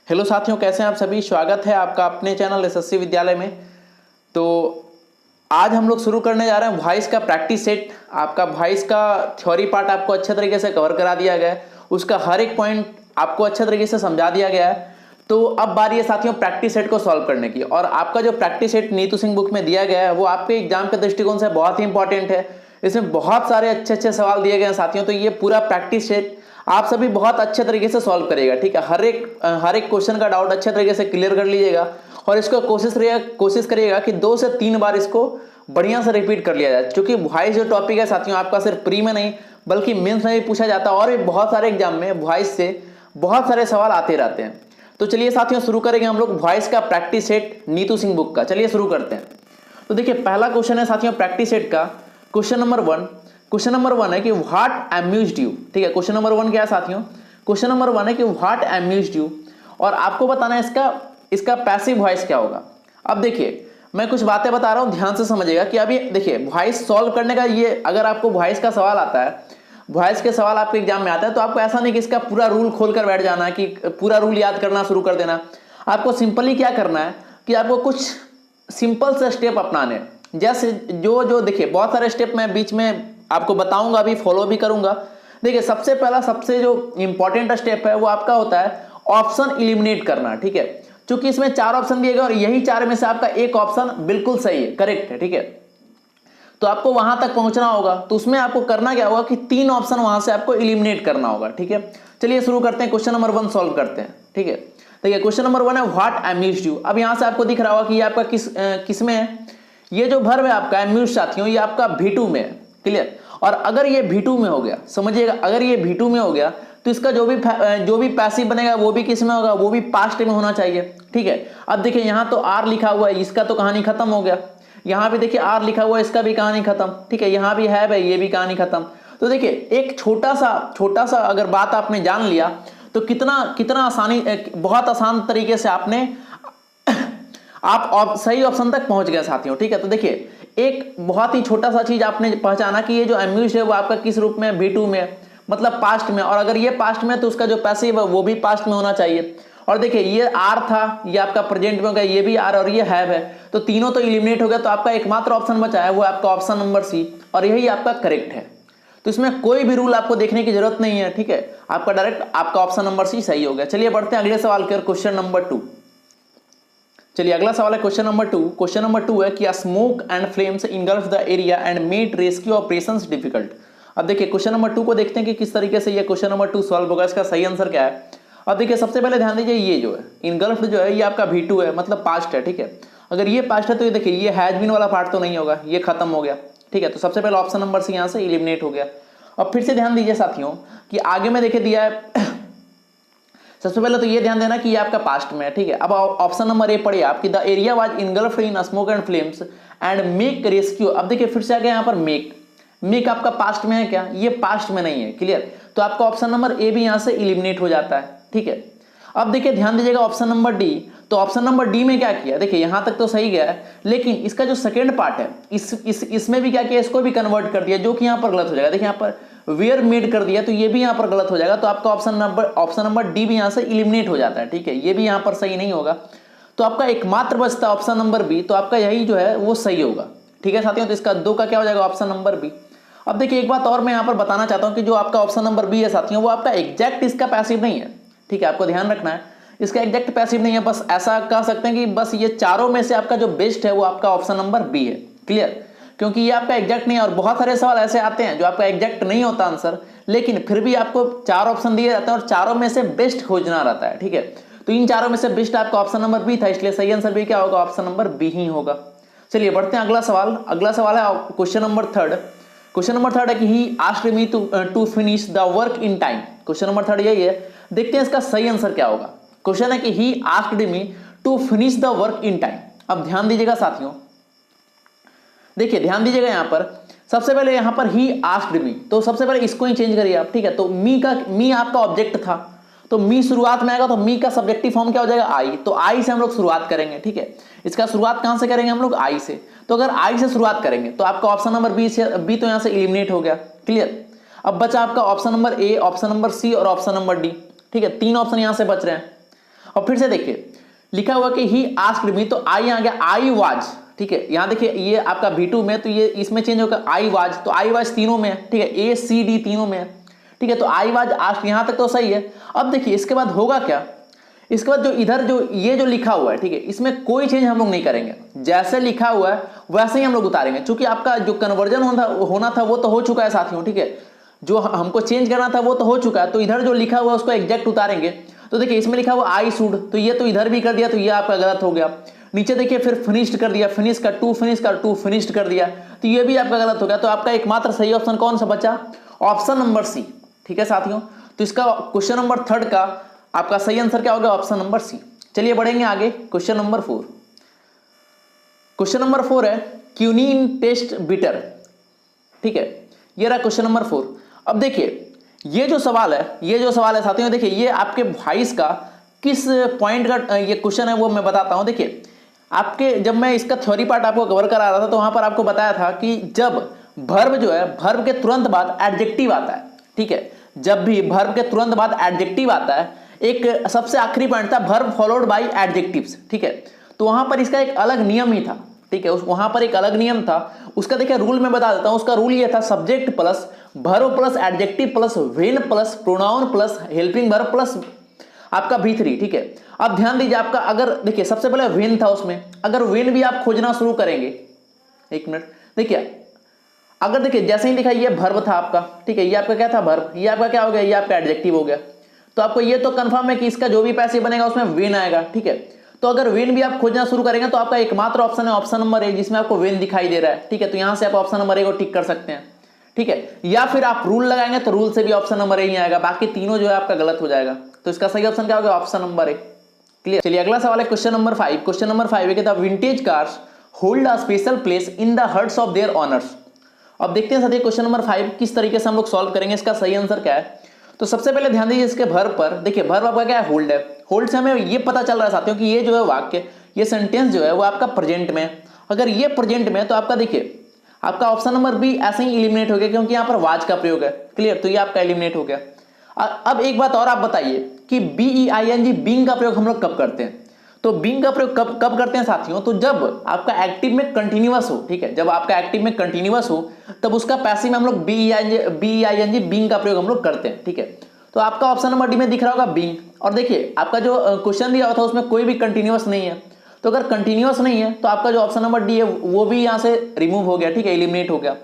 Hello साथियों, कैसे हैं आप सभी। स्वागत है आपका अपने चैनल एसएससी विद्यालय में। तो आज हम लोग शुरू करने जा रहे हैं वॉइस का प्रैक्टिस सेट। आपका वॉइस का थ्योरी पार्ट आपको अच्छे तरीके से कवर करा दिया गया है, उसका हर एक पॉइंट आपको अच्छे तरीके से समझा दिया गया है। तो अब बारी है साथियों प्रैक्टिस सेट को सॉल्व करने की। और आपका जो practice set Neetu Singh book में दिया गया है वो आपके एग्जाम के दृष्टिकोण से बहुत ही इंपॉर्टेंट है। इसमें बहुत सारे अच्छे अच्छे सवाल दिए गए हैं साथियों। तो ये पूरा प्रैक्टिस सेट आप सभी बहुत अच्छे तरीके से सॉल्व करेगा, ठीक है। हर एक क्वेश्चन का डाउट अच्छे तरीके से क्लियर कर लीजिएगा और इसको कोशिश करिएगा कि 2 से 3 बार इसको बढ़िया से रिपीट कर लिया जाए। क्योंकि वॉइस जो टॉपिक है साथियों आपका सिर्फ प्री में नहीं बल्कि मेंस में भी पूछा जाता है और भी बहुत सारे एग्जाम में वॉइस से बहुत सारे सवाल आते रहते हैं। तो चलिए साथियों शुरू करेंगे हम लोग वॉइस का practice set Neetu Singh book का। चलिए शुरू करते हैं। तो देखिए पहला क्वेश्चन है साथियों प्रैक्टिस सेट का क्वेश्चन नंबर 1 है कि व्हाट अम्यूज्ड यू। ठीक है, क्वेश्चन नंबर 1 क्या है साथियों? क्वेश्चन नंबर 1 है कि व्हाट अम्यूज्ड यू और आपको बताना है इसका पैसिव वॉइस क्या होगा। अब देखिए मैं कुछ बातें बता रहा हूं, ध्यान से समझिएगा कि अभी देखिए वॉइस सॉल्व करने का ये अगर आपको वॉइस का सवाल आता है, वॉइस के सवाल आपके एग्जाम में आता है तो आपको ऐसा नहीं कि इसका पूरा रूल खोल कर बैठ जाना है कि पूरा रूल याद करना शुरू कर देना। आपको सिंपली क्या करना है कि आपको कुछ सिंपल से स्टेप अपनाने हैं। जैसे जो देखिए बहुत सारे स्टेप मैं बीच में आपको बताऊंगा, अभी फॉलो भी करूंगा। देखिए सबसे पहला सबसे जो इंपॉर्टेंट स्टेप है वो आपका होता है ऑप्शन इलिमिनेट करना, ठीक है। क्योंकि इसमें 4 ऑप्शन दिए गए और यही 4 में से आपका एक ऑप्शन बिल्कुल सही है, करेक्ट है, ठीक है। तो आपको वहां तक पहुंचना होगा तो उसमें आपको करना क्या होगा कि 3 ऑप्शन वहां से आपको इलिमिनेट करना होगा, ठीक है। चलिए शुरू करते हैं, क्वेश्चन नंबर 1 सॉल्व करते हैं, ठीक है। देखिए क्वेश्चन नंबर 1 है व्हाट अम्यूज्ड यू। अब यहां से आपको दिख रहा होगा कि ये आपका किस में है। ये जो वर्ब है आपका अम्यूज्ड साथियों ये आपका V2 में है, क्लियर। और अगर ये V2 में हो गया, समझिएगा, अगर ये V2 में हो गया तो इसका जो भी पैसिव बनेगा वो भी किस में होगा, वो भी पास्ट में होना चाहिए, ठीक है। अब देखिए यहां तो R लिखा हुआ है, इसका तो कहानी खत्म हो गया। यहां भी देखिए R लिखा हुआ है, इसका भी कहानी खत्म, ठीक है। यहां भी है भाई, ये भी कहानी खत्म। तो देखिए एक छोटा सा अगर बात आपने जान लिया तो कितना आसानी, बहुत आसान तरीके से आपने आप सही ऑप्शन तक पहुंच गए साथियों, ठीक है। तो देखिए एक बहुत ही छोटा सा चीज आपने पहचाना कि ये जो अम्यूज्ड है वो आपका किस रूप में है, V2 में, मतलब पास्ट में। और अगर ये पास्ट में है तो उसका जो पैसिव है वो भी पास्ट में होना चाहिए। और देखिए ये R था, ये आपका प्रेजेंट में हो गया, ये भी R और ये हैव है, तो तीनों तो इलिमिनेट हो गया। तो आपका एकमात्र ऑप्शन बचा है वो आपका ऑप्शन नंबर C और यही आपका करेक्ट है। तो इसमें कोई भी रूल आपको देखने की जरूरत नहीं है, ठीक है। आपका डायरेक्ट आपका ऑप्शन नंबर C सही हो गया। चलिए बढ़ते हैं अगले सवाल की ओर, क्वेश्चन नंबर 2। चलिए अगला सवाल है क्वेश्चन नंबर 2। क्वेश्चन नंबर 2 है कि smoke and flames engulf the area and made rescue operations difficult. अब देखिए क्वेश्चन नंबर 2 को देखते हैं कि किस तरीके से ये क्वेश्चन नंबर 2 सॉल्व होगा, इसका सही आंसर क्या है। अब देखिए सबसे पहले ध्यान दीजिए, ये जो है इनगल्फ्ड जो है ये आपका V2 है, मतलब पास्ट है, ठीक है। अगर ये पास्ट है तो ये देखिए ये हैज बीन वाला पार्ट तो नहीं होगा, ये खत्म हो गया, ठीक है। तो सबसे पहले ऑप्शन नंबर C यहाँ से इलिमिनेट हो गया। अब फिर से ध्यान दीजिए साथियों कि आगे में देखिए दिया है सबसे पहले तो ये ध्यान देना कि ये आपका पास्ट में है, ठीक है। अब ऑप्शन नंबर A पढ़िए आपकी the area was इनगल्फ्ड in smoke and flames and make rescue. अब देखिए फिर से आ गया यहाँ पर मेक आपका पास्ट में है क्या, ये पास्ट में नहीं है, क्लियर। तो आपका ऑप्शन नंबर A भी यहाँ से इलिमिनेट हो जाता है, ठीक है। अब देखिए ध्यान दीजिएगा ऑप्शन नंबर D। तो ऑप्शन नंबर D में क्या किया, देखिए यहां तक तो सही गया है, लेकिन इसका जो सेकंड पार्ट है इसमें भी क्या किया, इसको भी कन्वर्ट कर दिया, जो कि यहां पर गलत हो जाएगा। देखिए यहां पर वेयर मेड कर दिया तो ये भी यहां पर गलत हो जाएगा। तो आपका ऑप्शन नंबर D भी यहां से इलिमिनेट हो जाता है, ठीक है। ये भी यहां पर सही नहीं होगा। तो आपका एकमात्र बचता है ऑप्शन नंबर B, तो आपका यही जो है वो सही होगा, ठीक है साथियों। तो इसका 2 का क्या हो जाएगा, ऑप्शन नंबर B। अब देखिए एक बात और मैं यहां पर बताना चाहता हूं कि जो आपका ऑप्शन नंबर B है साथियों वो आपका एग्जैक्ट इसका पैसिव नहीं है, ठीक है। आपको ध्यान रखना है इसका एग्जैक्ट पैसिव नहीं है, बस ऐसा कह सकते हैं कि बस ये चारों में से आपका जो बेस्ट है वो आपका ऑप्शन नंबर B है, क्लियर। क्योंकि ये आपका एग्जैक्ट नहीं है और बहुत सारे सवाल ऐसे आते हैं जो आपका एग्जैक्ट नहीं होता आंसर, लेकिन फिर भी आपको 4 ऑप्शन दिए जाते हैं और चारों में से बेस्ट खोजना रहता है, ठीक है। तो इन चारों में से बेस्ट आपका ऑप्शन नंबर B था, इसलिए सही आंसर भी क्या होगा, ऑप्शन नंबर B ही होगा। चलिए बढ़ते हैं अगला सवाल है क्वेश्चन नंबर 3। क्वेश्चन नंबर 3 है कि he asked me to finish the work in time. Question number 3 यही है, देखते हैं इसका सही आंसर क्या होगा। क्वेश्चन है कि he asked me to finish the work in time. अब ध्यान दीजिएगा साथियों, देखिए ध्यान दीजिएगा यहां पर सबसे पहले यहां पर ही आस्क्ड मी, तो सबसे पहले इसको ही चेंज करिए आप, ठीक है। तो मी आपका ऑब्जेक्ट था, तो मी शुरुआत में आएगा तो मी का सब्जेक्टिव फॉर्म क्या हो जाएगा, आई। तो आई से हम लोग शुरुआत करेंगे, ठीक है। इसका शुरुआत कहां से करेंगे हम लोग, आई से। तो अगर आई से शुरुआत करेंगे तो आपका ऑप्शन नंबर बी तो यहां से इलिमिनेट हो गया, क्लियर। अब बचा आपका option number A, option number C और ऑप्शन नंबर D, ठीक है। 3 ऑप्शन यहां से बच रहे हैं। और फिर से देखिए लिखा हुआ कि ही आस्क्ड मी, तो आई आ गया आई वाज, ठीक है। यहाँ देखिए ये आपका V2 में, तो ये इसमें चेंज होगा आई वाज, तो आई वाज तीनों में है, ठीक है, ए सी डी तीनों में है, ठीक है। तो आई वाज आस्क्ड यहाँ तक तो सही है। अब देखिए इसके बाद होगा क्या, इसके बाद जो इधर जो ये जो लिखा हुआ है, ठीक है, इसमें कोई चेंज हम लोग नहीं करेंगे, जैसे लिखा हुआ है वैसे ही हम लोग उतारेंगे, क्योंकि आपका जो कन्वर्जन होना था वो तो हो चुका है साथियों, ठीक है। जो हमको चेंज करना था वो तो हो चुका है, तो इधर जो लिखा हुआ है उसको एग्जैक्ट उतारेंगे। तो देखिए इसमें लिखा हुआ आई शुड, तो ये तो इधर भी कर दिया, तो ये आपका गलत हो गया। नीचे देखिए फिर फिनिश्ड कर दिया, फिनिश का टू फिनिश्ड कर दिया, तो ये भी आपका गलत हो गया। तो आपका एकमात्र सही ऑप्शन कौन सा बचा, ऑप्शन नंबर सी, ठीक है साथियों। तो इसका क्वेश्चन नंबर 3 का आपका सही आंसर क्या होगा, ऑप्शन नंबर सी। चलिए बढ़ेंगे आगे, क्वेश्चन नंबर 4। क्वेश्चन नंबर 4 है क्यूनिन टेस्ट बिटर, ठीक है, ये रहा क्वेश्चन नंबर 4। अब देखिए ये जो सवाल है साथियों, देखिए ये आपके वॉइस का किस पॉइंट का ये क्वेश्चन है वो मैं बताता हूं। देखिए आपके जब मैं इसका थ्योरी पार्ट आपको कवर करा रहा था तो वहां पर आपको बताया था कि जब वर्ब जो है, वर्ब के तुरंत बाद एडजेक्टिव आता है, ठीक है, जब भी वर्ब के तुरंत बाद एडजेक्टिव आता है, एक सबसे आखिरी पॉइंट था वर्ब फॉलोड बाय एडजेक्टिव्स, ठीक है। तो वहां पर इसका एक अलग नियम ही था, ठीक है, वहां पर एक अलग नियम था। उसका देखिए रूल मैं बता देता हूं। उसका रूल ये था subject plus verb plus adjective plus when plus pronoun plus helping verb plus आपका V3, ठीक है। अब ध्यान दीजिए आपका, अगर देखिए सबसे पहले व्हेन था उसमें, अगर व्हेन भी आप खोजना शुरू करेंगे, एक मिनट देखिए, अगर देखिए जैसे ही लिखा ये वर्ब था आपका, ठीक है, ये आपका क्या था वर्ब, ये आपका क्या हो गया, ये आपका एडजेक्टिव हो गया। तो आपको ये तो कंफर्म है कि इसका जो भी पैसिव बनेगा उसमें व्हेन आएगा, ठीक है। तो अगर व्हेन भी आप खोजना शुरू करेंगे तो आपका एकमात्र ऑप्शन है ऑप्शन नंबर ए, जिसमें आपको व्हेन दिखाई दे रहा है, ठीक है। तो यहां से आप ऑप्शन नंबर ए को टिक कर सकते हैं, ठीक है। या फिर आप रूल लगाएंगे तो रूल से भी ऑप्शन नंबर ए ही आएगा, बाकी तीनों जो है आपका गलत हो जाएगा। तो इसका सही ऑप्शन क्या होगा, ऑप्शन नंबर ए। क्लियर। चलिए अगला सवाल है क्वेश्चन नंबर 5। क्वेश्चन नंबर 5 है कि the vintage cars hold a special place in the hearts of their honours. अब देखते हैं साथियों क्वेश्चन नंबर 5 किस तरीके से हम लोग सॉल्व करेंगे, इसका सही आंसर क्या है। तो सबसे पहले ध्यान दीजिए इसके वर्ब पर। देखिए वर्ब आपका क्या है, होल्ड है। होल्ड से हमें ये पता चल रहा है साथियों कि ये जो है वाक्य, ये सेंटेंस जो है वो आपका प्रेजेंट में है। अगर ये प्रेजेंट में है तो आपका देखिए आपका ऑप्शन नंबर बी ऐसे ही एलिमिनेट हो गया, क्योंकि यहाँ पर वाज का प्रयोग है। क्लियर। तो ये आपका एलिमिनेट हो गया। अब एक बात और आप बताइए कि बीईआईएनजी बीइंग का प्रयोग हम लोग कब करते हैं। तो बीइंग का प्रयोग कब करते हैं साथियों, तो जब आपका एक्टिव में कंटिन्यूअस हो, ठीक है, जब आपका एक्टिव में कंटिन्यूअस हो तब उसका पैसिव में हम लोग बीईआईएनजी बीइंग का प्रयोग हम लोग करते हैं, ठीक है। तो आपका ऑप्शन नंबर डी में दिख रहा होगा बीइंग। और देखिए आपका जो क्वेश्चन दिया हुआ था उसमें कोई भी कंटिन्यूअस नहीं है, तो अगर कंटिन्यूअस नहीं है तो आपका जो ऑप्शन नंबर डी है वो भी यहां से रिमूव हो गया, ठीक है, एलिमिनेट हो गया।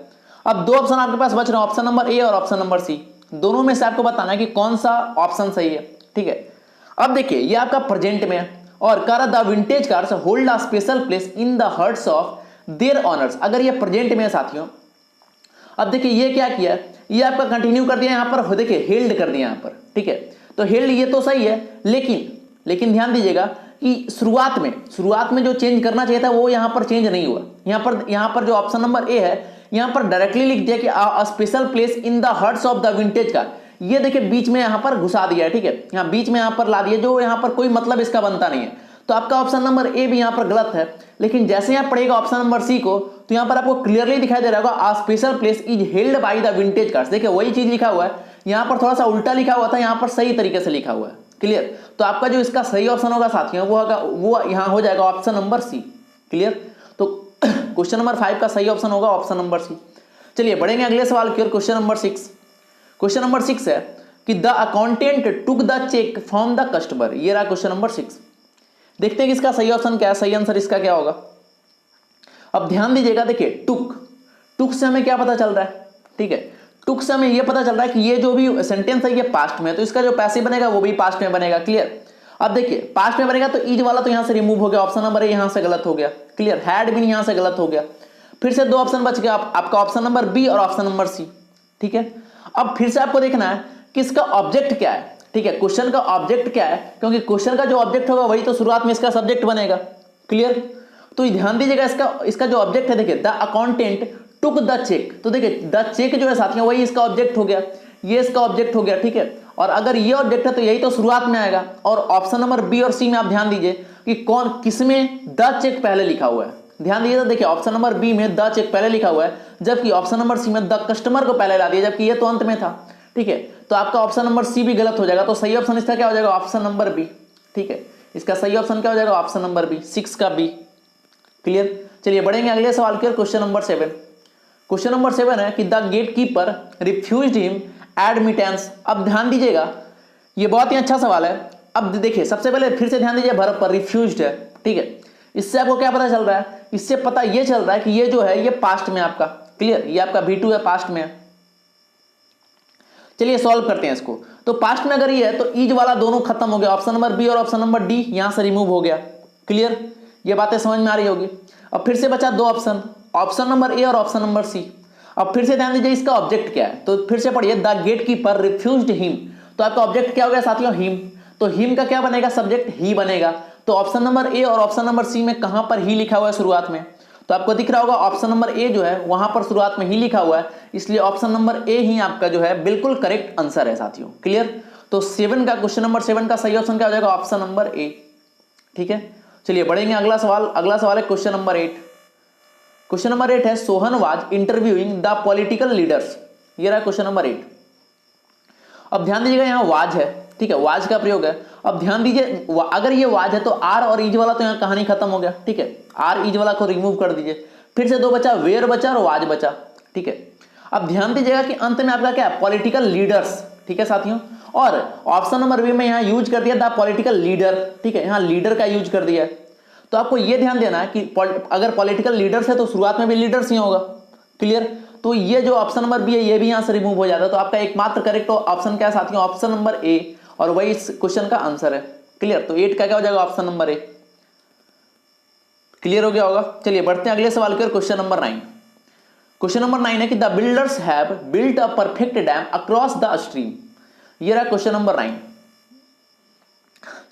अब दो ऑप्शन आपके पास बच रहे हैं, ऑप्शन नंबर ए और ऑप्शन नंबर सी। दोनों में से आपको बताना है कि कौन सा ऑप्शन सही है, ठीक है। अब देखिए ये आपका प्रेजेंट में है और कर the vintage cars hold a special place in the hearts of their honours. अगर ये प्रेजेंट में है साथियों, अब देखिए ये क्या किया, ये आपका कंटिन्यू कर दिया यहां पर, देखिए हेल्ड कर दिया यहां पर, ठीक है। तो हेल्ड ये तो सही है, लेकिन ध्यान दीजिएगा कि शुरुआत में जो चेंज करना चाहिए था वो यहां पर चेंज नहीं हुआ। यहां पर जो ऑप्शन नंबर ए है यहां पर डायरेक्टली लिख दिया कि a special place in the hearts of the vintage car. ये देखिए बीच में यहां पर घुसा दिया है, ठीक है, यहां बीच में यहां पर ला दिया, जो यहां पर कोई मतलब इसका बनता नहीं है। तो आपका ऑप्शन नंबर ए भी यहां पर गलत है। लेकिन जैसे आप पढ़ेगा ऑप्शन नंबर सी को तो यहां पर आपको क्लियरली दिखाई दे रहा होगा a special place is held by the vintage cars. देखिए वही चीज लिखा हुआ है, यहां पर थोड़ा सा उल्टा लिखा हुआ था, यहां पर सही तरीके से लिखा हुआ है। क्लियर। तो आपका जो इसका सही ऑप्शन होगा साथियों वो यहां हो जाएगा ऑप्शन नंबर सी। क्लियर। तो क्वेश्चन नंबर 5 का सही ऑप्शन होगा ऑप्शन नंबर सी। चलिए बढ़ेंगे अगले सवाल की ओर। Question number 6। क्वेश्चन नंबर 6 है कि the accountant took the cheque from the customer. ये रहा क्वेश्चन नंबर 6। देखते हैं कि इसका सही ऑप्शन क्या है, सही आंसर इसका क्या होगा। अब ध्यान दीजिएगा, देखिए टुक से हमें क्या पता चल रहा है, ठीक है, टुक से हमें यह पता चल रहा है कि ये जो भी सेंटेंस है ये पास्ट में है, तो इसका जो पैसिव बनेगा वो भी पास्ट में बनेगा। क्लियर। अब देखिए पास्ट में बनेगा तो इज वाला तो यहां से रिमूव हो गया, ऑप्शन नंबर ए यहां से गलत हो गया। क्लियर। हैड बीन यहां से गलत हो गया। फिर से दो ऑप्शन बच गया आपका ऑप्शन नंबर बी और ऑप्शन नंबर सी, ठीक है। अब फिर से आपको देखना है कि इसका ऑब्जेक्ट क्या है, ठीक है, क्वेश्चन का ऑब्जेक्ट क्या है, क्योंकि क्वेश्चन का जो ऑब्जेक्ट होगा वही तो शुरुआत में इसका सब्जेक्ट बनेगा। क्लियर। तो ध्यान दीजिएगा इसका जो ऑब्जेक्ट है, देखिए the accountant took the cheque. तो देखिए द चेक जो है साथियों वही इसका ऑब्जेक्ट हो गया, ये इसका ऑब्जेक्ट हो गया, ठीक है। और अगर ये ऑब्जेक्ट है तो यही तो शुरुआत में आएगा। और ऑप्शन नंबर बी और सी में आप ध्यान दीजिए कि किसमें द चेक पहले लिखा हुआ है। ध्यान दीजिए, तो देखिए ऑप्शन नंबर बी में द चेक पहले लिखा हुआ है, जबकि ऑप्शन नंबर सी में द कस्टमर को पहले ला दिया, जबकि ये तो अंत में था, ठीक है। तो आपका ऑप्शन नंबर सी भी गलत हो जाएगा। तो सही ऑप्शन इसका क्या हो जाएगा, ऑप्शन नंबर बी, ठीक है। इसका सही ऑप्शन क्या हो जाएगा? ऑप्शन नंबर बी, 6 का बी। क्लियर? चलिए बढ़ेंगे अगले सवाल की ओर। Question number 7। क्वेश्चन नंबर 7 है कि the gate keeper refused him admittance. अब ध्यान दीजिएगा, ये बहुत ही अच्छा सवाल है। अब देखिए सबसे पहले फिर से ध्यान दीजिए, वर्ब पर रिफ्यूज्ड है, ठीक है। इससे आपको क्या पता चल रहा है? इससे पता ये चल रहा है कि ये जो है ये पास्ट में आपका, क्लियर, ये आपका V2 है, पास्ट में है। चलिए सॉल्व करते हैं इसको। तो पास्ट में अगर ये है तो ईज वाला दोनों खत्म हो गया, ऑप्शन नंबर बी और ऑप्शन नंबर डी यहां से रिमूव हो गया। क्लियर? ये बातें समझ में आ रही होगी। अब फिर से बचा दो ऑप्शन, ऑप्शन नंबर ए और ऑप्शन नंबर सी। अब फिर से ध्यान दीजिए इसका ऑब्जेक्ट क्या है, तो फिर से पढ़िए, the gate keeper refused him. तो आपका ऑब्जेक्ट क्या हो गया साथियों? हिम। तो हिम का क्या बनेगा? सब्जेक्ट ही बनेगा। तो ऑप्शन नंबर ए और ऑप्शन नंबर सी में कहां पर ही लिखा हुआ है शुरुआत में? तो आपको दिख रहा होगा ऑप्शन नंबर ए जो है वहां पर शुरुआत में ही लिखा हुआ है, इसलिए ऑप्शन नंबर ए ही आपका जो है बिल्कुल करेक्ट आंसर है साथियों। क्लियर? तो 7 का, क्वेश्चन नंबर 7 का सही ऑप्शन क्या हो जाएगा? ऑप्शन नंबर ए। ठीक है, चलिए बढ़ेंगे अगला सवाल। अगला सवाल है क्वेश्चन नंबर 8। क्वेश्चन नंबर 8 है Sohan was interviewing the political leaders. ये रहा क्वेश्चन नंबर 8। अब ध्यान दीजिएगा यहां वाज है, ठीक है, वाज का प्रयोग है। अब ध्यान दीजिए अगर ये वाज है तो आर और ईज वाला तो यहां कहानी खत्म हो गया, ठीक है, आर ईज वाला को रिमूव कर दीजिए। फिर से दो बचा, वेयर बचा और वाज बचा, ठीक है। अब ध्यान दीजिएगा कि अंत में आपका क्या है? पॉलिटिकल लीडर्स, ठीक है साथियों। और ऑप्शन नंबर बी में यहां यूज कर दिया द पॉलिटिकल लीडर, ठीक है, यहां लीडर का यूज कर दिया है। तो आपको यह ध्यान देना है कि अगर पॉलिटिकल लीडर्स है तो शुरुआत में भी लीडर्स ही होगा। क्लियर? तो ये जो ऑप्शन नंबर बी है ये भी यहां से रिमूव हो जाता है। तो आपका एकमात्र करेक्ट ऑप्शन क्या है साथियों? ऑप्शन नंबर ए, और वही इस क्वेश्चन का आंसर है। क्लियर? तो 8 का क्या हो जाएगा? ऑप्शन नंबर ए। क्लियर हो गया होगा। चलिए बढ़ते हैं अगले सवाल की ओर। Question number 9। क्वेश्चन नंबर 9 है कि the builders have built a perfect dam across the stream. ये रहा क्वेश्चन नंबर 9।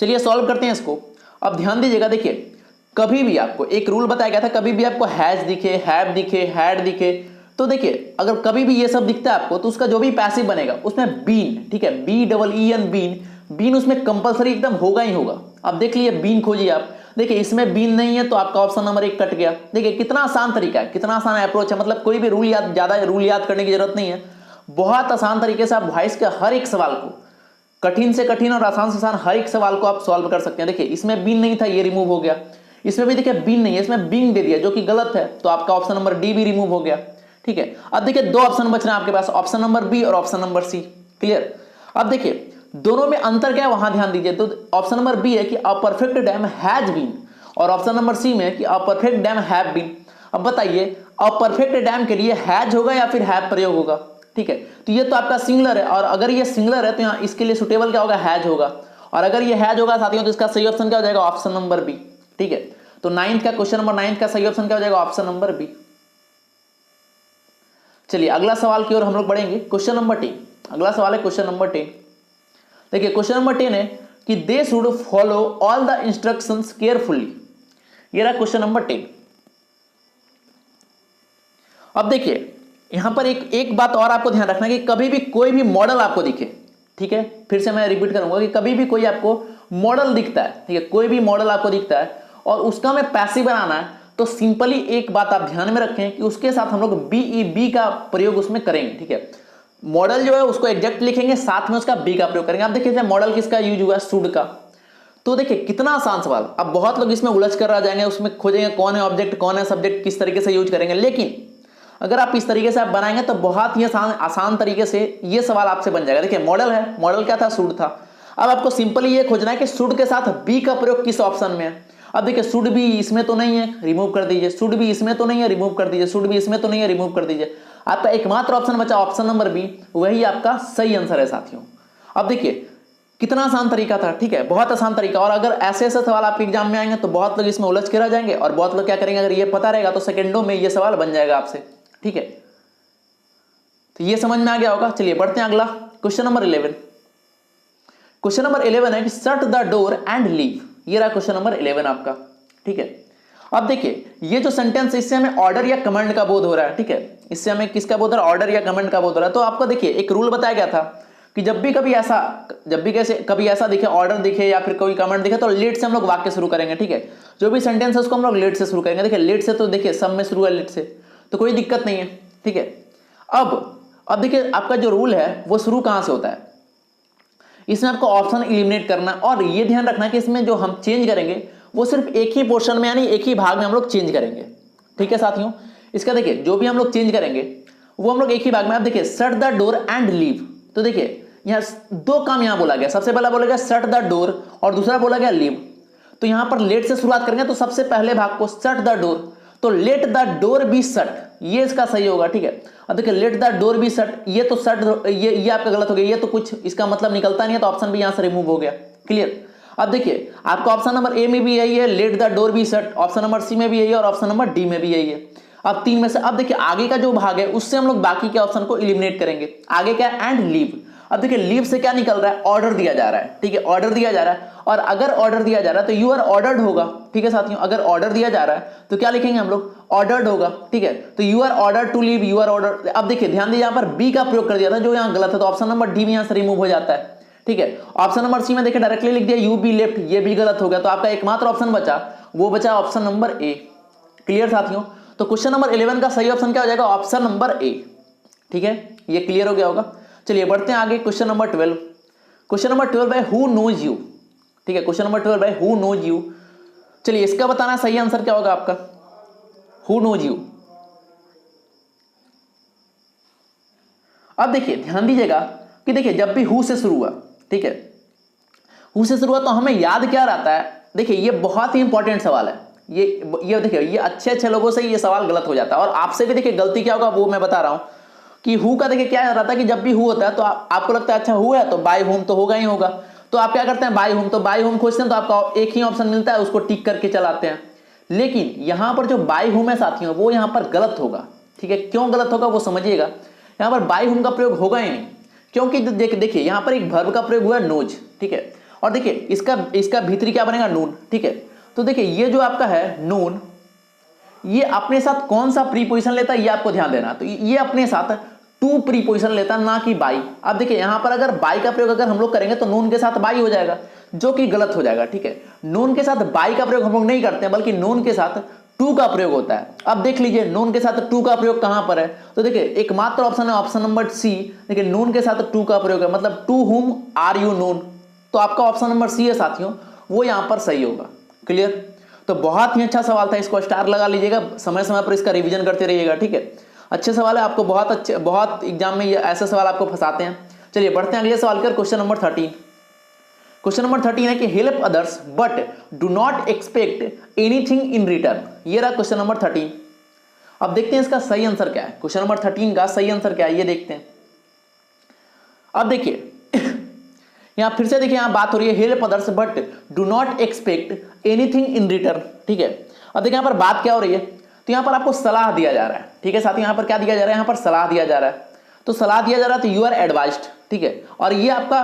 चलिए सॉल्व करते हैं इसको। अब ध्यान दीजिएगा, देखिए कभी भी आपको एक रूल बताया गया था, कभी भी आपको हैज दिखे, हैव दिखे, हैड दिखे, तो देखिए अगर कभी भी ये सब दिखता है आपको तो उसका जो भी पैसिव बनेगा उसमें बीन, ठीक है, BEEN बीन, बीन उसमें कंपलसरी एकदम होगा ही होगा। अब देख लिए बीन खोजिए आप, देखिए इसमें बीन नहीं है तो आपका ऑप्शन नंबर 1 कट गया। देखिए कितना आसान तरीका है, कितना आसान अप्रोच है, मतलब कोई भी रूल याद, ज्यादा रूल याद करने की जरूरत नहीं है। बहुत आसान तरीके से आप वॉइस के हर एक सवाल को, कठिन से कठिन और आसान से आसान हर एक सवाल को आप सॉल्व कर सकते हैं। देखिए इसमें बीन नहीं था, ये रिमूव हो गया। इसमें भी देखिए बीन नहीं है, इसमें बींग दे दिया जो कि गलत है, तो आपका ऑप्शन नंबर डी भी रिमूव हो गया। ठीक है, अब देखिए दो ऑप्शन बच रहे हैं आपके पास, ऑप्शन नंबर बी और ऑप्शन नंबर सी। क्लियर? अब देखिए दोनों में अंतर क्या है वहां ध्यान दीजिए। तो ऑप्शन नंबर बी है कि a perfect dam has been, और ऑप्शन नंबर सी में कि a perfect dam have been. अब बताइए अ परफेक्ट डैम के लिए हैज होगा या फिर हैव प्रयोग होगा? ठीक है, तो ये तो आपका सिंगुलर है, और अगर ये सिंगुलर है तो यहाँ इसके लिए सुटेबल क्या होगा? हैज होगा। और अगर ये हैज होगा साथियों तो इसका सही ऑप्शन क्या हो जाएगा? Option number B. ठीक है, तो 9th का क्वेश्चन नंबर 9 का सही ऑप्शन क्या हो जाएगा? Option number B. चलिए अगला सवाल की ओर हम लोग बढ़ेंगे। Question number 10। अगला सवाल है क्वेश्चन नंबर 10। देखिए क्वेश्चन नंबर 10 है कि they should follow all the instructions carefully. ये रहा क्वेश्चन नंबर 10। अब देखिए यहां पर एक बात और आपको ध्यान रखना कि कभी भी कोई भी मॉडल आपको दिखे, ठीक है, फिर से मैं रिपीट करूंगा कि कभी भी कोई आपको मॉडल दिखता है, ठीक है, कोई भी मॉडल आपको दिखता है और उसका में पैसिव बनाना है, तो सिंपली एक बात आप ध्यान में रखें कि उसके साथ हम लोग BEB का प्रयोग उसमें करेंगे। ठीक है, मॉडल जो है उसको एग्जैक्ट लिखेंगे, साथ में उसका बी का प्रयोग करेंगे। आप देखिए मॉडल किसका यूज हुआ है? शुड का। तो देखिए कितना आसान सवाल। अब बहुत लोग इसमें उलझ कर रह जाएंगे, उसमें खोजेंगे कौन है ऑब्जेक्ट, कौन है सब्जेक्ट, किस तरीके से यूज करेंगे। लेकिन अगर आप इस तरीके से आप बनाएंगे तो बहुत ही आसान तरीके से ये सवाल आपसे बन जाएगा। देखिए मॉडल है, मॉडल क्या था? शुड था। अब आपको सिंपली ये खोजना है कि शुड के साथ बी का प्रयोग किस ऑप्शन में है। अब देखिए शुड भी इसमें तो नहीं है, रिमूव कर दीजिए। शुड भी इसमें तो नहीं है, रिमूव कर दीजिए। शुड भी इसमें तो नहीं है, रिमूव कर दीजिए। आपका एकमात्र ऑप्शन बचा ऑप्शन नंबर बी, वही आपका सही आंसर है साथियों। अब देखिए कितना आसान तरीका था, ठीक है, बहुत आसान तरीका। और अगर ऐसे ऐसे सवाल आपके एग्जाम में आएंगे तो बहुत लोग इसमें उलझ के रह जाएंगे, और बहुत लोग क्या करेंगे, अगर ये पता रहेगा तो सेकंडों में ये सवाल बन जाएगा आपसे। ठीक है, तो ये समझ में आ गया होगा। चलिए बढ़ते हैं अगला क्वेश्चन नंबर 11। क्वेश्चन नंबर 11 है कि shut the door and leave. ये रहा क्वेश्चन नंबर 11 आपका। ठीक है, अब देखिए ये जो सेंटेंस है इससे हमें ऑर्डर या कमांड का बोध हो रहा है। ठीक है, इससे हमें किसका बोध हो रहा है? ऑर्डर या कमांड का बोध हो रहा है। तो आपको देखिए एक रूल बताया गया था कि जब भी कभी ऐसा दिखे, ऑर्डर दिखे या फिर कोई कमांड दिखे तो लेट से हम लोग वाक्य शुरू करेंगे। ठीक है, जो भी सेंटेंस है उसको हम लोग लेट से शुरू करेंगे। देखिए लेट से तो देखिए सब में शुरू है लेट से, तो कोई दिक्कत नहीं है। ठीक है, अब देखिए आपका जो रूल है वो शुरू कहां से होता है? इसमें आपको ऑप्शन इलिमिनेट करना, और ये ध्यान रखना कि इसमें जो हम चेंज करेंगे वो सिर्फ एक ही पोर्शन में यानी एक ही भाग में हम लोग चेंज करेंगे। ठीक है साथियों, इसका देखिए जो भी हम लोग चेंज करेंगे वो हम लोग एक ही भाग में। अब देखिए shut the door and leave, तो देखिए यहाँ दो काम यहाँ बोला गया, सबसे पहला बोला गया शट द डोर और दूसरा बोला गया लीव। तो यहाँ पर लेट से शुरुआत करेंगे तो सबसे पहले भाग को शट द डोर, तो late the door be shut, ये इसका सही होगा। ठीक है, अब देखिए late the door be shut, ये तो शट ये आपका गलत हो गया, ये तो कुछ इसका मतलब निकलता नहीं है, तो ऑप्शन भी यहाँ से रिमूव हो गया। क्लियर। अब देखिए आपका ऑप्शन नंबर ए में भी यही है, let the door be shut, option number C में भी यही है और ऑप्शन नंबर डी में भी यही है। अब तीन में से अब देखिए आगे का जो भाग है उससे हम लोग बाकी के ऑप्शन को इलिमिनेट करेंगे। आगे क्या है, एंड लीव। अब देखिए लीव से क्या निकल रहा है, ऑर्डर दिया जा रहा है। ठीक है, ऑर्डर दिया जा रहा है, और अगर ऑर्डर दिया जा रहा है तो यू आर ऑर्डर्ड होगा। ठीक है साथियों, अगर ऑर्डर दिया जा रहा है तो क्या लिखेंगे हम लोग, ऑर्डर्ड होगा। ठीक है, तो you are order to leave, you are order. अब देखिए ध्यान दीजिए यहाँ पर बी का प्रयोग कर दिया था जो यहाँ गलत है, तो ऑप्शन नंबर डी भी यहाँ से रिमूव हो जाता है। ठीक है, ऑप्शन नंबर सी में देखिए डायरेक्टली लिख दिया यू बी लेफ्ट, ये भी गलत हो गया, तो आपका एकमात्र ऑप्शन बचा वो बचा ऑप्शन नंबर ए। क्लियर साथियों, तो क्वेश्चन नंबर 11 का सही ऑप्शन क्या हो जाएगा, ऑप्शन नंबर ए। ठीक है, ये क्लियर हो गया होगा। चलिए बढ़ते हैं आगे, क्वेश्चन नंबर 12। क्वेश्चन नंबर 12 है हु नोज यू। ठीक है, क्वेश्चन नंबर 12 है हु नोज यू। चलिए इसका बताना सही आंसर क्या होगा आपका, हु नोज यू। अब देखिए ध्यान दीजिएगा कि देखिए जब भी हु से शुरू हुआ, ठीक है, हु से शुरू हुआ तो हमें याद क्या रहता है। देखिए ये बहुत ही इंपॉर्टेंट सवाल है, ये देखिए ये अच्छे लोगों से ये सवाल गलत हो जाता है, और आपसे भी देखिए गलती क्या होगा वो मैं बता रहा हूं कि हु का देखिए क्या रहता है कि जब भी हु होता है तो आपको लगता है अच्छा हु है तो बाय होम तो होगा ही होगा, तो आप क्या करते हैं बाय होम, तो बाय होम खोजते हैं तो आपका एक ही ऑप्शन मिलता है, उसको टिक करके चलाते हैं। लेकिन यहां पर जो बाय होम है साथियों वो यहां पर गलत होगा। ठीक है, क्यों गलत होगा वो समझिएगा। यहां पर बाय होम का प्रयोग होगा ही नहीं, क्योंकि देखिए यहां पर एक वर्ब का प्रयोग हुआ है नोज। ठीक है, और देखिए इसका भीतरी क्या बनेगा, नून। ठीक है, तो देखिए ये जो आपका है नून, ये अपने साथ कौन सा प्रीपोजिशन लेता है ये आपको ध्यान देना। तो ये अपने साथ टू प्रीपोजिशन लेता है, ना कि बाई। अब देखिए यहां पर अगर बाई का प्रयोग अगर हम लोग करेंगे तो नून के साथ बाई हो जाएगा, जो कि गलत हो जाएगा। ठीक है, नून के साथ बाई का प्रयोग हम लोग नहीं करते हैं, बल्कि नून के साथ टू का प्रयोग होता है। अब देख लीजिए नून के साथ टू का प्रयोग कहां पर है, तो देखिए एकमात्र ऑप्शन है ऑप्शन नंबर सी। देखिए नून के साथ टू का प्रयोग है, मतलब टू हुम आर यू नून, तो आपका ऑप्शन नंबर सी है साथियों, वो यहां पर सही होगा। क्लियर, तो बहुत ही अच्छा सवाल था, इसको स्टार लगा लीजिएगा, समय समय पर इसका रिवीजन करते रहिएगा। ठीक है, अच्छे सवाल है, आपको बहुत एग्जाम में ये ऐसे सवाल आपको फंसाते हैं। चलिए बढ़ते हैं अगले सवाल कर, क्वेश्चन नंबर 13। क्वेश्चन नंबर 13 है कि help others but do not expect anything in return. ये रहा क्वेश्चन नंबर 13। अब देखते हैं इसका सही आंसर क्या है, क्वेश्चन नंबर 13 का सही आंसर क्या है ये देखते हैं। अब देखिए यहां फिर से देखिए, यहां बात हो रही है help others but do not expect anything in return. ठीक है, अब देखिए यहां पर बात क्या हो रही है, तो यहां पर आपको सलाह दिया जा रहा है। ठीक है साथी, यहां पर क्या दिया जा रहा है, यहां पर सलाह दिया जा रहा है। तो सलाह दिया जा रहा है तो यू आर एडवाइज्ड। ठीक है, और ये आपका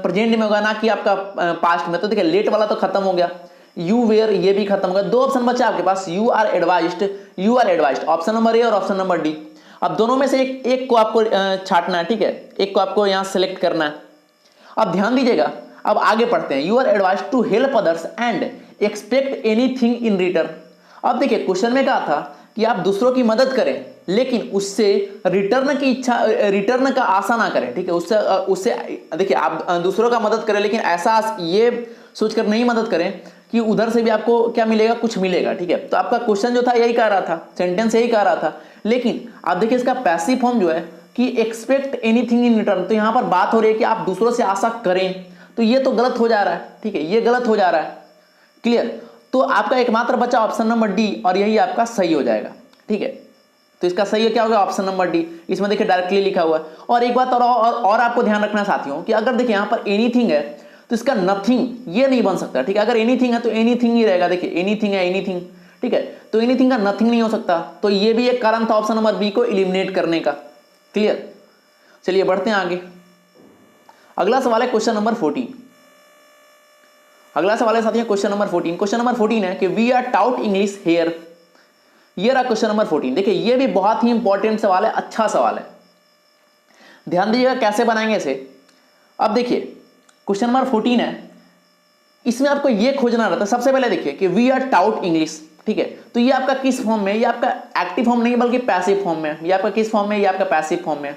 प्रेजेंट में होगा, ना कि आपका पास्ट में। तो देखिए लेट वाला तो खत्म हो गया, यू वेयर ये भी खत्म हो गया, दो ऑप्शन बचा आपके पास, you are advised, you are advised, option number A और ऑप्शन नंबर डी। अब दोनों में से एक को आपको छांटना है। ठीक है, एक को आपको यहां सेलेक्ट करना है। अब ध्यान दीजिएगा, अब आगे पढ़ते हैं, you are advised to help others and expect anything in return. अब देखिए क्वेश्चन में कहा था कि आप दूसरों की मदद करें लेकिन उससे रिटर्न का आशा ना करें। ठीक है, उससे देखिए आप दूसरों का मदद करें लेकिन ऐसा ये सोचकर नहीं मदद करें कि उधर से भी आपको क्या मिलेगा, कुछ मिलेगा। ठीक है, तो आपका क्वेश्चन जो था यही कह रहा था, सेंटेंस यही कह रहा था, लेकिन आप देखिए इसका पैसिव फॉर्म जो है कि एक्सपेक्ट एनीथिंग इन रिटर्न, तो यहां पर बात हो रही है कि आप दूसरों से आशा करें, तो ये तो गलत हो जा रहा है। ठीक है, ये गलत हो जा रहा है। क्लियर, तो आपका एकमात्र बचा ऑप्शन नंबर डी, और यही आपका सही हो जाएगा। ठीक है, तो इसका सही है क्या होगा, ऑप्शन नंबर डी। इसमें देखिए डायरेक्टली लिखा हुआ है। और एक बात और आपको ध्यान रखना साथियों कि अगर देखिए यहां पर एनीथिंग है तो इसका नथिंग ये नहीं बन सकता। ठीक है, अगर एनीथिंग है तो एनीथिंग ही रहेगा। देखिए एनीथिंग है एनीथिंग, ठीक है, तो एनीथिंग का नथिंग नहीं हो सकता, तो ये भी एक कारण था ऑप्शन नंबर बी को इलिमिनेट करने का। क्लियर, चलिए बढ़ते हैं आगे। अगला सवाल है क्वेश्चन नंबर 14। अगला सवाल है साथियों क्वेश्चन नंबर 14। क्वेश्चन नंबर 14 है कि we are taught English here. ये रहा क्वेश्चन नंबर 14। देखिए ये भी बहुत ही इंपॉर्टेंट सवाल है, अच्छा सवाल है, ध्यान दीजिएगा कैसे बनाएंगे इसे। अब देखिए क्वेश्चन नंबर 14 है, इसमें आपको ये खोजना रहता है। सबसे पहले देखिए कि वी आर टाउट इंग्लिश। ठीक है, तो ये आपका किस फॉर्म में, ये आपका एक्टिव फॉर्म नहीं बल्कि पैसिव फॉर्म में। ये आपका किस फॉर्म में, ये आपका पैसिव फॉर्म में।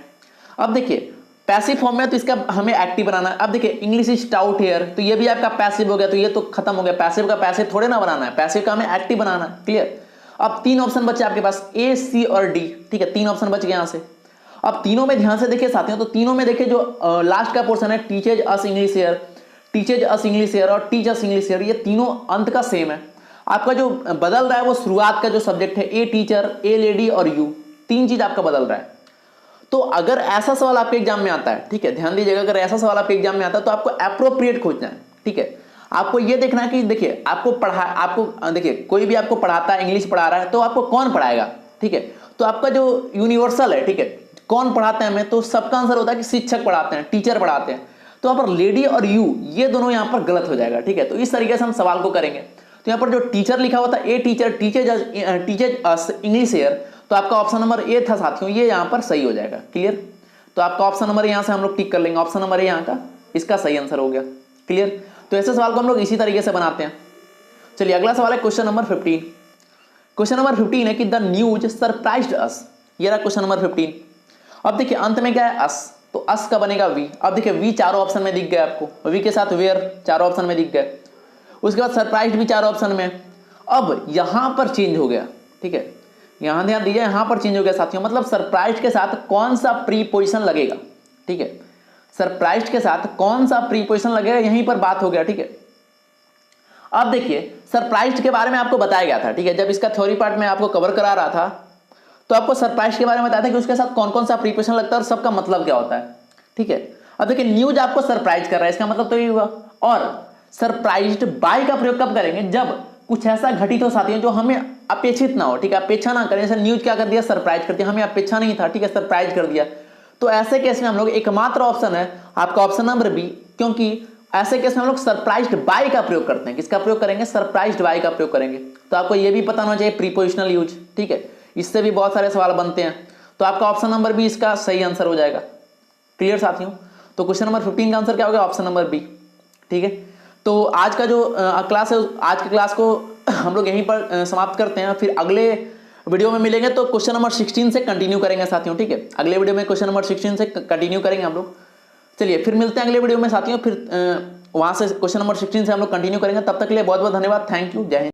अब देखिए पैसिव फॉर्म में तो इसका हमें एक्टिव बनाना है। अब देखिए इंग्लिश इज स्टाउट हेयर, तो ये भी आपका पैसिव हो गया, तो ये तो खत्म हो गया। पैसिव का पैसिव थोड़े ना बनाना है, पैसिव का हमें एक्टिव बनाना है। क्लियर। अब 3 ऑप्शन बचे आपके पास, ए, सी और डी। ठीक है, 3 ऑप्शन बच गए यहां से। अब तीनों में ध्यान से देखिए साथियों, तो तीनों में देखिए जो लास्ट का पोर्शन है, teaches us English hair, teaches us English hair और टीच अस इंग्लिश हेयर, ये तीनों अंत का सेम है। आपका जो बदल रहा है वो शुरुआत का जो सब्जेक्ट है, ए टीचर, ए लेडी और यू, 3 चीज आपका बदल रहा है। तो अगर ऐसा सवाल आपके एग्जाम में आता है, ठीक है, ध्यान दीजिएगा, अगर ऐसा सवाल आपके एग्जाम में आता है तो आपको एप्रोप्रिएट खोजना है। ठीक है, आपको ये देखना है कि देखिए आपको देखिए कोई भी आपको पढ़ाता है, इंग्लिश पढ़ा रहा है, तो आपको कौन पढ़ाएगा। ठीक है, तो आपका जो यूनिवर्सल है, ठीक है, कौन पढ़ाते हैं हमें, तो सबका आंसर होता है कि शिक्षक पढ़ाते हैं, टीचर पढ़ाते हैं। तो यहाँ पर लेडी और यू ये दोनों यहाँ पर गलत हो जाएगा। ठीक है, तो इस तरीके से हम सवाल को करेंगे। तो यहाँ पर जो टीचर लिखा हुआ था, a teacher, teaches us English here, तो आपका ऑप्शन नंबर ए था साथियों, ये यहाँ पर सही हो जाएगा। क्लियर। तो आपका ऑप्शन नंबर यहाँ से हम लोग टिक कर लेंगे, ऑप्शन नंबर ए यहाँ का इसका सही आंसर हो गया। क्लियर। तो ऐसे सवाल को हम लोग इसी तरीके से बनाते हैं। चलिए अगला सवाल है क्वेश्चन नंबर 15। क्वेश्चन नंबर 15 है कि द न्यूज सरप्राइज्ड अस। ये रहा क्वेश्चन नंबर 15। अब देखिए अंत में क्या है, अस, तो अस का बनेगा वी। अब देखिए वी चारों ऑप्शन में दिख गया आपको, वी के साथ वेयर चारों ऑप्शन में दिख गए। उसके बाद सरप्राइज्ड भी चारों ऑप्शन में। अब यहां पर चेंज हो गया। ठीक है, यहां ध्यान दीजिए, यहां पर चेंज हो गया साथियों, मतलब सरप्राइज्ड के साथ कौन सा प्रीपोजिशन लगेगा। ठीक है, सरप्राइज्ड के साथ कौन सा प्रीपोजिशन लगेगा, यहीं पर बात हो गया। ठीक है, अब देखिए सरप्राइज्ड के बारे में आपको बताया गया था। ठीक है, जब इसका थ्योरी पार्ट में आपको कवर करा रहा था तो आपको सरप्राइज के बारे में बताया था कि उसके साथ कौन कौन सा प्रीपोजिशन लगता है और सबका मतलब क्या होता है। ठीक है, अब देखिए न्यूज आपको सरप्राइज कर रहा है, इसका मतलब तो ये हुआ। और सरप्राइज्ड बाय का प्रयोग कब करेंगे, जब कुछ ऐसा घटित हो साथियों जो हमें अपेक्षित ना हो। ठीक है, अपेक्षा ना करें, जैसे न्यूज क्या कर दिया, सरप्राइज कर दिया, हमें अपेक्षा नहीं था, ठीक है, सरप्राइज कर दिया। तो ऐसे केस में हम लोग एकमात्र ऑप्शन है आपका ऑप्शन नंबर बी, क्योंकि ऐसे केस में हम लोग सरप्राइज्ड बाय का प्रयोग करते हैं। किसका प्रयोग करेंगे, सरप्राइज्ड बाय का प्रयोग करेंगे। तो आपको यह भी पता होना चाहिए प्रीपोजिशनल यूज। ठीक है, इससे भी बहुत सारे सवाल बनते हैं। तो आपका ऑप्शन नंबर बी इसका सही आंसर हो जाएगा। क्लियर साथियों। तो क्वेश्चन नंबर 15 का आंसर क्या होगा, ऑप्शन नंबर बी। ठीक है, तो आज का जो क्लास है, आज की क्लास को हम लोग यहीं पर समाप्त करते हैं। फिर अगले वीडियो में मिलेंगे तो क्वेश्चन नंबर 16 से कंटिन्यू करेंगे साथियों। ठीक है, अगले वीडियो में क्वेश्चन नंबर 16 से कंटिन्यू करेंगे हम लोग। चलिए फिर मिलते हैं अगले वीडियो में साथियों, फिर वहां से क्वेश्चन नंबर 16 से हम लोग कंटिन्यू करेंगे। तब तक के लिए बहुत बहुत धन्यवाद, थैंक यू, जय हिंद।